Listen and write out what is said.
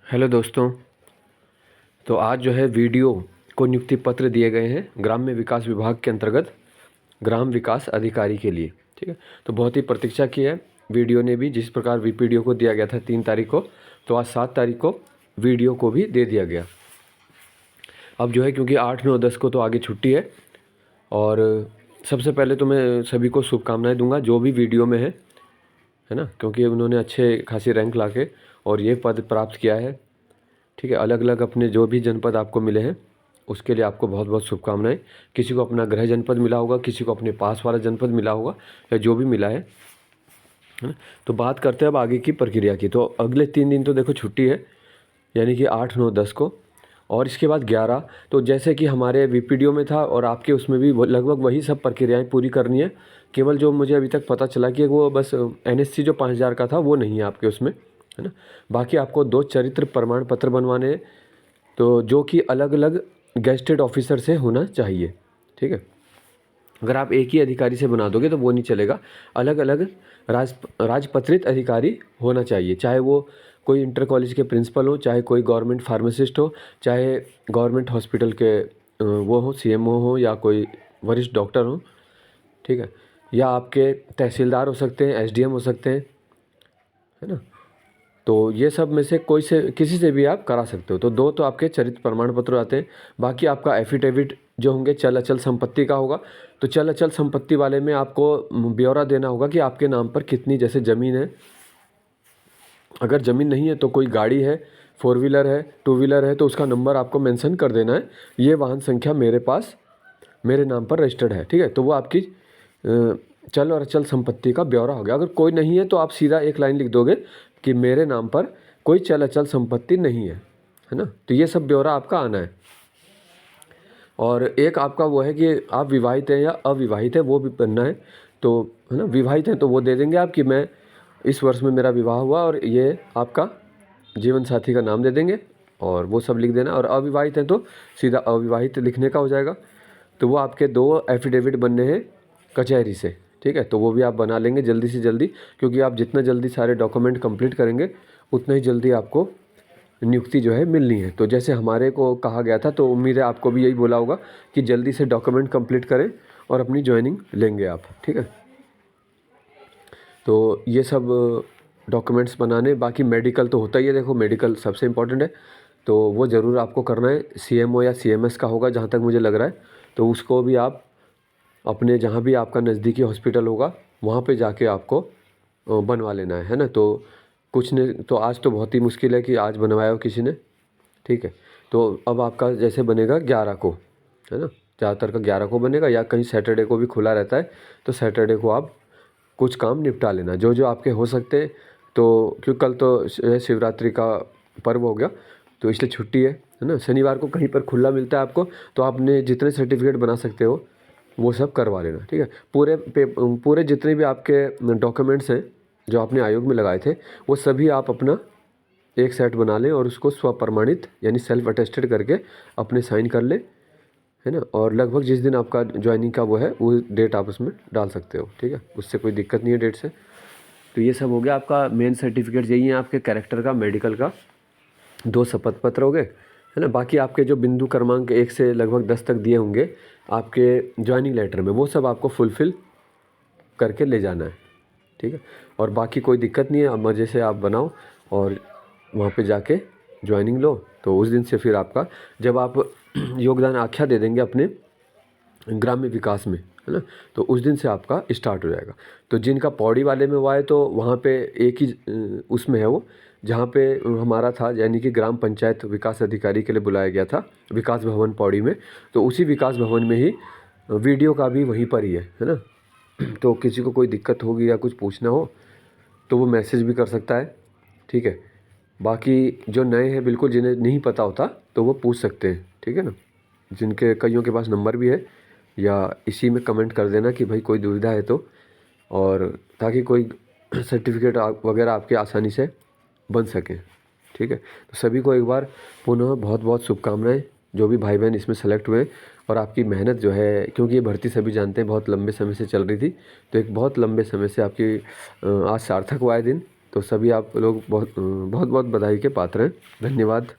Hello दोस्तों। तो आज जो है वीडियो को नियुक्ति पत्र दिए गए हैं ग्राम्य विकास विभाग के अंतर्गत ग्राम विकास अधिकारी के लिए। ठीक है, तो बहुत ही प्रतीक्षा की है वीडियो ने भी। जिस प्रकार वीपीडीओ को दिया गया था 3 तारीख को, तो आज 7 तारीख को वीडियो को भी दे दिया गया। अब जो है क्योंकि 8, 9, 10 को तो आगे छुट्टी है, और सबसे पहले तो मैं सभी को शुभकामनाएं दूंगा जो भी वीडियो में है ना, क्योंकि उन्होंने अच्छे खासी रैंक लाके और ये पद प्राप्त किया है। ठीक है, अलग अलग अपने जो भी जनपद आपको मिले हैं उसके लिए आपको बहुत बहुत शुभकामनाएं। किसी को अपना गृह जनपद मिला होगा, किसी को अपने पास वाला जनपद मिला होगा, या जो भी मिला है ना। तो बात करते हैं अब आगे की प्रक्रिया की। तो अगले 3 दिन तो देखो छुट्टी है, यानी कि 8, 9, 10 को, और इसके बाद 11। तो जैसे कि हमारे वीपीडीओ में था और आपके उसमें भी लगभग वही सब प्रक्रियाएं पूरी करनी है। केवल जो मुझे अभी तक पता चला कि वो बस एनएससी जो 5000 का था वो नहीं है आपके उसमें, है ना। बाकी आपको 2 चरित्र प्रमाण पत्र बनवाने हैं, तो जो कि अलग अलग गेस्टेड ऑफिसर से होना चाहिए। ठीक है, अगर आप एक ही अधिकारी से बना दोगे तो वो नहीं चलेगा। अलग अलग राजपत्रित अधिकारी होना चाहिए, चाहे वो कोई इंटर कॉलेज के प्रिंसिपल हो, चाहे कोई गवर्नमेंट फार्मासिस्ट हो, चाहे गवर्नमेंट हॉस्पिटल के वो हो, सीएमओ हो, या कोई वरिष्ठ डॉक्टर हो। ठीक है, या आपके तहसीलदार हो सकते हैं, एसडीएम हो सकते हैं, है ना। तो ये सब में से कोई से किसी से भी आप करा सकते हो। तो 2 तो आपके चरित्र प्रमाण पत्र आते हैं। बाकी आपका एफिडेविट जो होंगे चल अचल संपत्ति का होगा। तो चल अचल संपत्ति वाले में आपको ब्यौरा देना होगा कि आपके नाम पर कितनी जैसे ज़मीन है। अगर ज़मीन नहीं है तो कोई गाड़ी है, 4 व्हीलर है, 2 व्हीलर है, तो उसका नंबर आपको मेंशन कर देना है, ये वाहन संख्या मेरे पास मेरे नाम पर रजिस्टर्ड है। ठीक है, तो वो आपकी चल और अचल संपत्ति का ब्यौरा हो गया। अगर कोई नहीं है तो आप सीधा एक लाइन लिख दोगे कि मेरे नाम पर कोई चल अचल संपत्ति नहीं है ना। तो ये सब ब्यौरा आपका आना है। और एक आपका वो है कि आप विवाहित हैं या अविवाहित हैं, वो भी बनना है। तो है ना, विवाहित हैं तो वो दे देंगे आप कि मैं इस वर्ष में मेरा विवाह हुआ, और ये आपका जीवन साथी का नाम दे देंगे और वो सब लिख देना। और अविवाहित हैं तो सीधा अविवाहित लिखने का हो जाएगा। तो वो आपके 2 एफिडेविट बनने हैं कचहरी से। ठीक है, तो वो भी आप बना लेंगे जल्दी से जल्दी, क्योंकि आप जितना जल्दी सारे डॉक्यूमेंट कंप्लीट करेंगे उतना ही जल्दी आपको नियुक्ति जो है मिलनी है। तो जैसे हमारे को कहा गया था, तो उम्मीद है आपको भी यही बोला होगा कि जल्दी से डॉक्यूमेंट कंप्लीट करें और अपनी ज्वाइनिंग लेंगे आप। ठीक है, तो ये सब डॉक्यूमेंट्स बनाने, बाकी मेडिकल तो होता ही है। देखो, मेडिकल सबसे इम्पोर्टेंट है, तो वो ज़रूर आपको करना है। सीएमओ या सीएमएस का होगा जहाँ तक मुझे लग रहा है। तो उसको भी आप अपने जहाँ भी आपका नज़दीकी हॉस्पिटल होगा वहाँ पे जाके आपको बनवा लेना है ना। तो कुछ ने तो आज तो बहुत ही मुश्किल है कि आज बनवाया हो किसी ने। ठीक है, तो अब आपका जैसे बनेगा 11 को, है ना, ज़्यादातर का 11 को बनेगा, या कहीं सैटरडे को भी खुला रहता है, तो सैटरडे को आप कुछ काम निपटा लेना जो जो आपके हो सकते हैं। तो क्योंकि कल तो शिवरात्रि का पर्व हो गया, तो इसलिए छुट्टी है ना। शनिवार को कहीं पर खुला मिलता है आपको, तो आपने जितने सर्टिफिकेट बना सकते हो वो सब करवा लेना। ठीक है, पूरे जितने भी आपके डॉक्यूमेंट्स हैं जो आपने आयोग में लगाए थे, वो सभी आप अपना एक सेट बना लें और उसको स्वप्रमाणित यानी सेल्फ अटेस्टेड करके अपने साइन कर लें, है ना। और लगभग जिस दिन आपका ज्वाइनिंग का वो है वो डेट आप उसमें डाल सकते हो। ठीक है, उससे कोई दिक्कत नहीं है डेट से। तो ये सब हो गया आपका मेन सर्टिफिकेट, यही है आपके कैरेक्टर का, मेडिकल का, 2 शपथ पत्र हो गए, है ना। बाकी आपके जो बिंदु क्रमांक 1 से लगभग 10 तक दिए होंगे आपके ज्वाइनिंग लेटर में, वो सब आपको फुलफ़िल करके ले जाना है। ठीक है, और बाकी कोई दिक्कत नहीं है, अब मज़े से आप बनाओ और वहाँ पे जाके ज्वाइनिंग लो। तो उस दिन से फिर आपका, जब आप योगदान आख्या दे देंगे अपने ग्राम्य विकास में, है ना, तो उस दिन से आपका स्टार्ट हो जाएगा। तो जिनका पौड़ी वाले में हुआ है तो वहाँ पे एक ही उसमें है वो, जहाँ पे हमारा था, यानी कि ग्राम पंचायत विकास अधिकारी के लिए बुलाया गया था विकास भवन पौड़ी में। तो उसी विकास भवन में ही वीडियो का भी वहीं पर ही है ना। तो किसी को कोई दिक्कत होगी या कुछ पूछना हो तो वो मैसेज भी कर सकता है। ठीक है, बाकी जो नए हैं बिल्कुल, जिन्हें नहीं पता होता तो वो पूछ सकते हैं। ठीक है ना, जिनके कईयों के पास नंबर भी है, या इसी में कमेंट कर देना कि भाई कोई दुविधा है तो, और ताकि कोई सर्टिफिकेट वगैरह आपके आसानी से बन सकें। ठीक है, तो सभी को एक बार पुनः बहुत बहुत शुभकामनाएं, जो भी भाई बहन इसमें सेलेक्ट हुए। और आपकी मेहनत जो है, क्योंकि ये भर्ती सभी जानते हैं बहुत लंबे समय से चल रही थी, तो एक बहुत लंबे समय से आपकी आज सार्थक हुआ है दिन। तो सभी आप लोग बहुत बहुत बहुत बधाई के पात्र हैं। धन्यवाद।